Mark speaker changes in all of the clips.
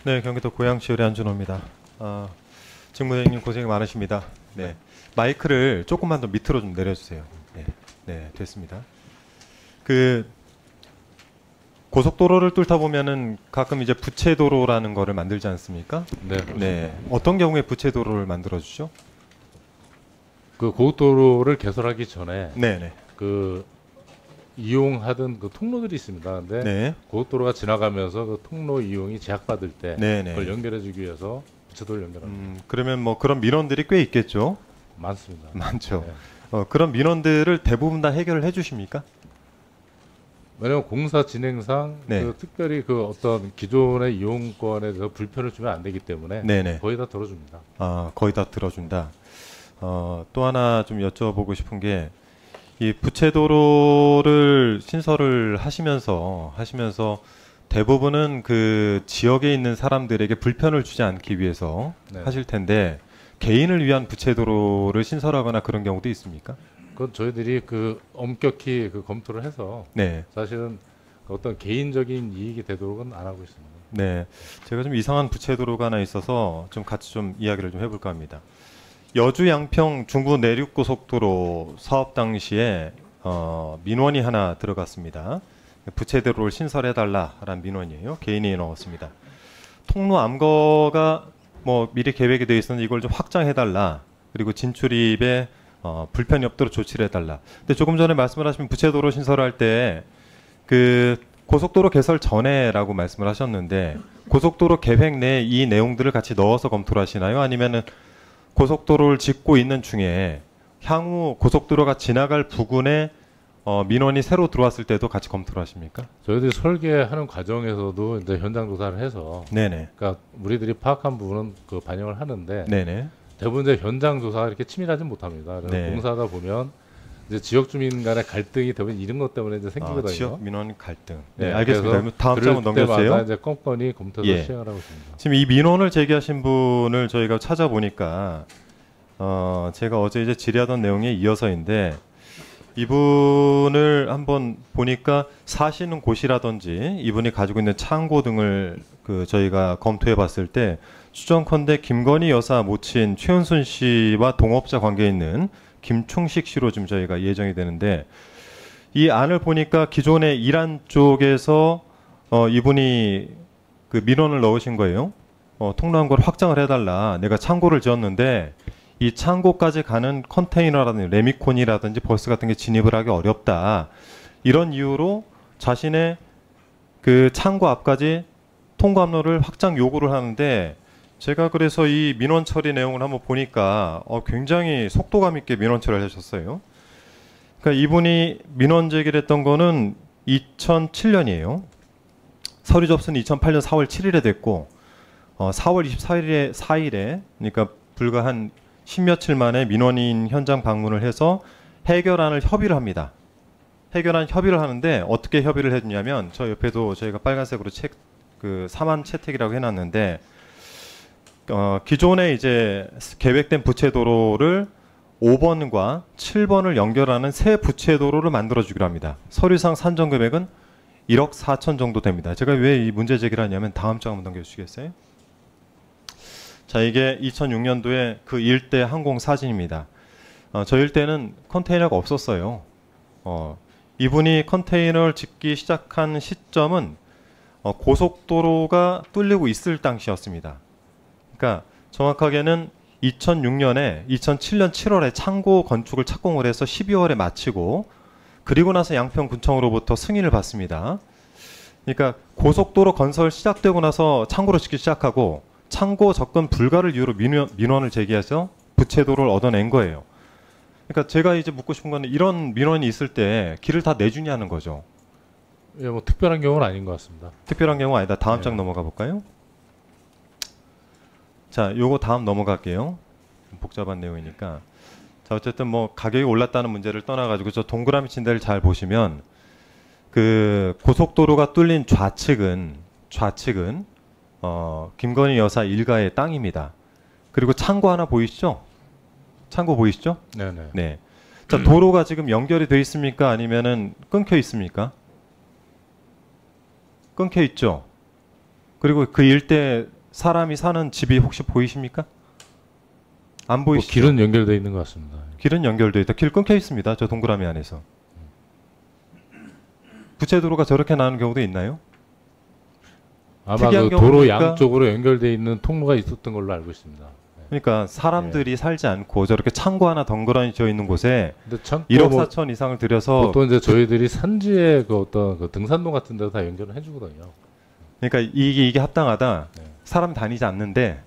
Speaker 1: 네, 경기도 고양시을의 안준호입니다. 직무대행님 고생 많으십니다. 네, 마이크를 조금만 더 밑으로 좀 내려주세요. 네, 네, 됐습니다. 그 고속도로를 뚫다 보면은 가끔 이제 부채도로라는 거를 만들지 않습니까?
Speaker 2: 네.
Speaker 1: 네, 어떤 경우에 부채도로를 만들어주죠?
Speaker 2: 그 고속도로를 개설하기 전에
Speaker 1: 네네.
Speaker 2: 그 이용하던 그 통로들이 있습니다. 근데
Speaker 1: 네.
Speaker 2: 고속도로가 지나가면서 그 통로 이용이 제약받을 때
Speaker 1: 네네.
Speaker 2: 그걸 연결해주기 위해서 부채도를 연결합니다.
Speaker 1: 그러면 뭐 그런 민원들이 꽤 있겠죠?
Speaker 2: 많습니다.
Speaker 1: 많죠.
Speaker 2: 네.
Speaker 1: 그런 민원들을 대부분 다 해결을 해주십니까?
Speaker 2: 왜냐하면 공사 진행상
Speaker 1: 네.
Speaker 2: 그 특별히 그 어떤 기존의 이용권에 대해서 불편을 주면 안 되기 때문에
Speaker 1: 네네.
Speaker 2: 거의 다 들어줍니다.
Speaker 1: 거의 다 들어준다. 또 하나 좀 여쭤보고 싶은 게, 이 부채도로를 신설을 하시면서 대부분은 그 지역에 있는 사람들에게 불편을 주지 않기 위해서
Speaker 2: 네.
Speaker 1: 하실 텐데, 개인을 위한 부채도로를 신설하거나 그런 경우도 있습니까?
Speaker 2: 그건 저희들이 그 엄격히 그 검토를 해서
Speaker 1: 네.
Speaker 2: 사실은 어떤 개인적인 이익이 되도록은 안 하고 있습니다.
Speaker 1: 네. 제가 좀 이상한 부채도로가 하나 있어서 좀 같이 좀 이야기를 좀 해볼까 합니다. 여주 양평 중부 내륙고속도로 사업 당시에 민원이 하나 들어갔습니다. 부채도로를 신설해달라라는 민원이에요. 개인이 넣었습니다. 통로 암거가 뭐 미리 계획이 되어 있었는데 이걸 좀 확장해달라. 그리고 진출입에 불편이 없도록 조치를 해달라. 근데 조금 전에 말씀을 하신 부채도로 신설할 때 그 고속도로 개설 전에라고 말씀을 하셨는데, 고속도로 계획 내에 이 내용들을 같이 넣어서 검토를 하시나요? 아니면은 고속도로를 짓고 있는 중에 향후 고속도로가 지나갈 부근에 민원이 새로 들어왔을 때도 같이 검토를 하십니까?
Speaker 2: 저희들이 설계하는 과정에서도 이제 현장 조사를 해서,
Speaker 1: 네네.
Speaker 2: 그러니까 우리들이 파악한 부분은 그 반영을 하는데
Speaker 1: 네네.
Speaker 2: 대부분 이제 현장 조사가 이렇게 치밀하진 못합니다. 그래서
Speaker 1: 네.
Speaker 2: 공사하다 보면 이제 지역 주민 간의 갈등이 대부분 이런 것 때문에 이제 생기거든요.
Speaker 1: 지역 민원 갈등. 네,
Speaker 2: 네,
Speaker 1: 알겠습니다.
Speaker 2: 그래서
Speaker 1: 그럼 다음
Speaker 2: 그럴
Speaker 1: 장면 넘겨주세요.
Speaker 2: 때마다 이제 꼼꼼히 검토해서
Speaker 1: 예.
Speaker 2: 시행을 하고 있습니다.
Speaker 1: 지금 이 민원을 제기하신 분을 저희가 찾아보니까 제가 어제 이제 질의하던 내용에 이어서인데, 이분을 한번 보니까 사시는 곳이라든지 이분이 가지고 있는 창고 등을 그 저희가 검토해 봤을 때, 추정컨대 김건희 여사 모친 최은순 씨와 동업자 관계에 있는 김충식 씨로 좀 저희가 예정이 되는데, 이 안을 보니까 기존의 이란 쪽에서 이분이 그 민원을 넣으신 거예요. 통로항구를 확장을 해달라. 내가 창고를 지었는데 이 창고까지 가는 컨테이너라든지 레미콘이라든지 버스 같은 게 진입을 하기 어렵다. 이런 이유로 자신의 그 창고 앞까지 통과로를 확장 요구를 하는데, 제가 그래서 이 민원 처리 내용을 한번 보니까 굉장히 속도감 있게 민원 처리를 하셨어요. 그러니까 이분이 민원 제기를 했던 거는 2007년이에요. 서류 접수는 2008년 4월 7일에 됐고 4월 24일에 그러니까 불과 한 10며칠 만에 민원인 현장 방문을 해서 해결안을 협의를 합니다. 해결안 협의를 하는데 어떻게 협의를 해주냐면, 저 옆에도 저희가 빨간색으로 그 사만 채택이라고 해놨는데, 기존에 이제 계획된 부채도로를 5번과 7번을 연결하는 새 부채도로를 만들어주기로 합니다. 서류상 산정 금액은 1억 4천 정도 됩니다. 제가 왜 이 문제 제기를 하냐면, 다음 장 한번 넘겨주시겠어요? 자, 이게 2006년도에 그 일대 항공 사진입니다. 저 일대는 컨테이너가 없었어요. 이분이 컨테이너를 짓기 시작한 시점은 고속도로가 뚫리고 있을 당시였습니다. 그러니까 정확하게는 2006년에 2007년 7월에 창고 건축을 착공을 해서 12월에 마치고, 그리고 나서 양평군청으로부터 승인을 받습니다. 그러니까 고속도로 건설 시작되고 나서 창고를 짓기 시작하고, 창고 접근 불가를 이유로 민원을 제기해서 부채도로를 얻어낸 거예요. 그러니까 제가 이제 묻고 싶은 거는, 이런 민원이 있을 때 길을 다 내주냐는 거죠.
Speaker 2: 예, 뭐 특별한 경우는 아닌 것 같습니다.
Speaker 1: 특별한 경우가 아니다. 다음
Speaker 2: 네.
Speaker 1: 장 넘어가 볼까요? 자, 요거 다음 넘어갈게요. 복잡한 내용이니까. 자, 어쨌든 뭐 가격이 올랐다는 문제를 떠나가지고 저 동그라미 친 데를 잘 보시면, 그 고속도로가 뚫린 좌측은 김건희 여사 일가의 땅입니다. 그리고 창고 하나 보이시죠? 창고 보이시죠?
Speaker 2: 네네.
Speaker 1: 네. 자, 도로가 지금 연결이 돼 있습니까? 아니면은 끊겨 있습니까? 끊겨 있죠. 그리고 그 일대 사람이 사는 집이 혹시 보이십니까? 안
Speaker 2: 뭐
Speaker 1: 보이시죠?
Speaker 2: 길은 연결돼 있는 것 같습니다.
Speaker 1: 길은 연결돼 있다. 길 끊겨 있습니다. 저 동그라미 안에서. 부채도로가 저렇게 나는 경우도 있나요?
Speaker 2: 아마
Speaker 1: 특이한
Speaker 2: 그 도로
Speaker 1: 경우니까-
Speaker 2: 양쪽으로 연결돼 있는 통로가 있었던 걸로 알고 있습니다.
Speaker 1: 그러니까 사람들이 살지 않고 저렇게 창고 하나 덩그러니 지어 있는 곳에
Speaker 2: 근데 참
Speaker 1: 1억
Speaker 2: 뭐
Speaker 1: 4천 이상을 들여서
Speaker 2: 보통 이제 저희들이 산지에 그 어떤 그 등산로 같은 데서 다 연결을 해주거든요.
Speaker 1: 그러니까 이게 합당하다.
Speaker 2: 네.
Speaker 1: 사람 다니지 않는데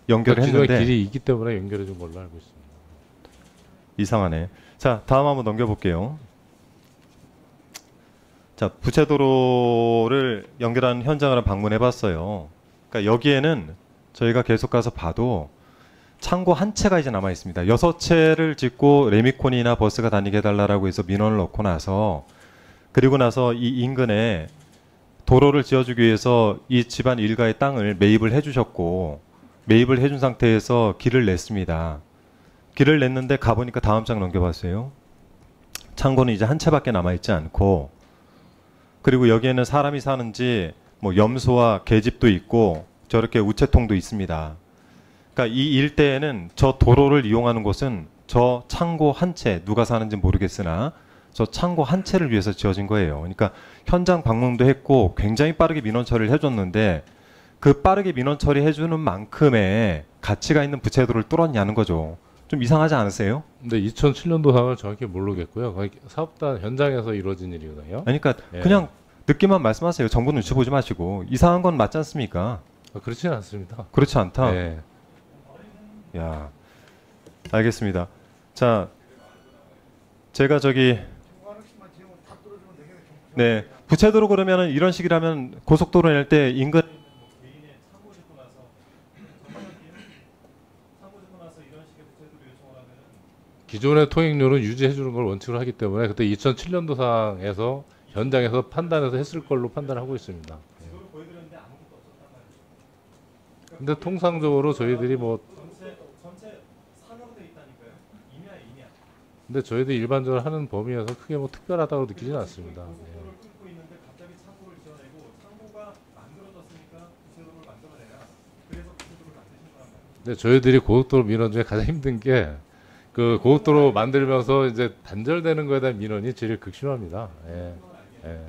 Speaker 1: 연결을
Speaker 2: 기존에
Speaker 1: 했는데
Speaker 2: 길이 있기 때문에 연결해 준 걸로 알고 있습니다.
Speaker 1: 이상하네. 자, 다음 한번 넘겨볼게요. 자, 부채도로를 연결하는 현장을 방문해봤어요. 그러니까 여기에는 저희가 계속 가서 봐도 창고 한 채가 이제 남아 있습니다. 6채를 짓고 레미콘이나 버스가 다니게 해달라고 해서 민원을 넣고 나서 그리고 나서 이 인근에 도로를 지어주기 위해서 이 집안 일가의 땅을 매입을 해주셨고 매입을 해준 상태에서 길을 냈습니다. 길을 냈는데 가보니까 다음 장 넘겨봤어요. 창고는 이제 한 채밖에 남아있지 않고 그리고 여기에는 사람이 사는지 뭐 염소와 계집도 있고 저렇게 우체통도 있습니다. 그러니까 이 일대에는 저 도로를 이용하는 곳은 저 창고 한 채, 누가 사는지 모르겠으나 저 창고 한 채를 위해서 지어진 거예요. 그러니까 현장 방문도 했고 굉장히 빠르게 민원 처리를 해줬는데 그 빠르게 민원 처리해주는 만큼의 가치가 있는 부채도를 뚫었냐는 거죠. 좀 이상하지 않으세요?
Speaker 2: 근데 2007년도 상황을 정확히 모르겠고요. 거의 사업단 현장에서 이루어진 일이거든요.
Speaker 1: 그러니까
Speaker 2: 예.
Speaker 1: 그냥 느낌만 말씀하세요. 정부 눈치 보지 마시고. 이상한 건 맞지 않습니까?
Speaker 2: 그렇지는 않습니다.
Speaker 1: 그렇지 않다.
Speaker 2: 네.
Speaker 1: 야, 알겠습니다. 자, 제가 저기 네 부채도로 그러면은 이런 식이라면 고속도로 낼 때 인근
Speaker 2: 기존의 통행료는 유지해 주는 걸 원칙으로 하기 때문에 그때 2007년도 상에서 현장에서 판단해서 했을 걸로 판단하고 있습니다. 근데 통상적으로 저희들이 뭐 근데 저희들이 일반적으로 하는 범위에서 크게 뭐 특별하다고 느끼지는 않습니다. 예. 근데 저희들이 고속도로 민원 중에 가장 힘든 게 그 고속도로 만들면서 이제 단절되는 거에 대한 민원이 제일 극심합니다. 예. 예.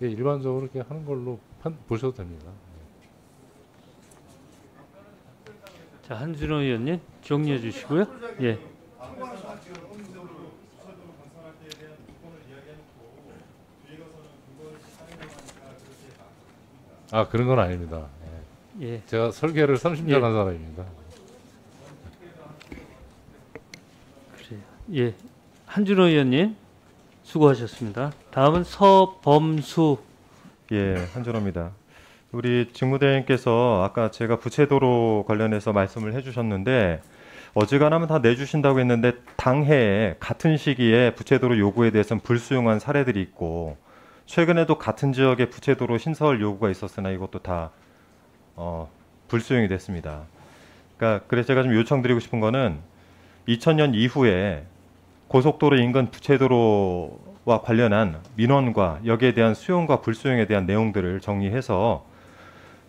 Speaker 2: 예, 일반적으로 이렇게 하는 걸로 보셔도 됩니다.
Speaker 3: 자, 한준호 의원님 정리해 주시고요. 예.
Speaker 2: 아, 그런 건 아닙니다. 예.
Speaker 3: 예.
Speaker 2: 제가 설계를 30년
Speaker 3: 예.
Speaker 2: 한 사람입니다.
Speaker 3: 그래요. 예. 한준호 의원님 수고하셨습니다. 다음은 서범수.
Speaker 1: 예, 한준호입니다. 우리 직무대행께서 아까 제가 부채도로 관련해서 말씀을 해주셨는데 어지간하면 다 내주신다고 했는데 당해에 같은 시기에 부채도로 요구에 대해서는 불수용한 사례들이 있고 최근에도 같은 지역에 부채도로 신설 요구가 있었으나 이것도 다 불수용이 됐습니다. 그러니까 그래서 제가 좀 요청드리고 싶은 거는 2000년 이후에 고속도로 인근 부채도로와 관련한 민원과 여기에 대한 수용과 불수용에 대한 내용들을 정리해서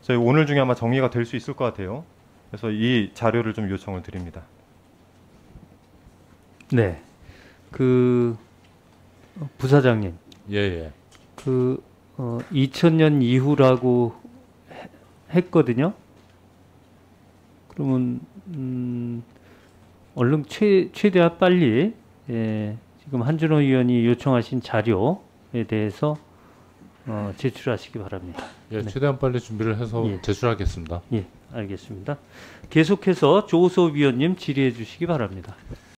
Speaker 1: 저희 오늘 중에 아마 정리가 될 수 있을 것 같아요. 그래서 이 자료를 좀 요청을 드립니다.
Speaker 3: 네. 그 부사장님.
Speaker 2: 예, 예.
Speaker 3: 2000년 이후라고 했거든요. 그러면 얼른 최대한 빨리 지금 한준호 의원이 요청하신 자료에 대해서 제출하시기 바랍니다.
Speaker 2: 예,
Speaker 3: 네.
Speaker 2: 최대한 빨리 준비를 해서
Speaker 3: 예.
Speaker 2: 제출하겠습니다.
Speaker 3: 예, 알겠습니다. 계속해서 조호섭 위원님 질의해 주시기 바랍니다.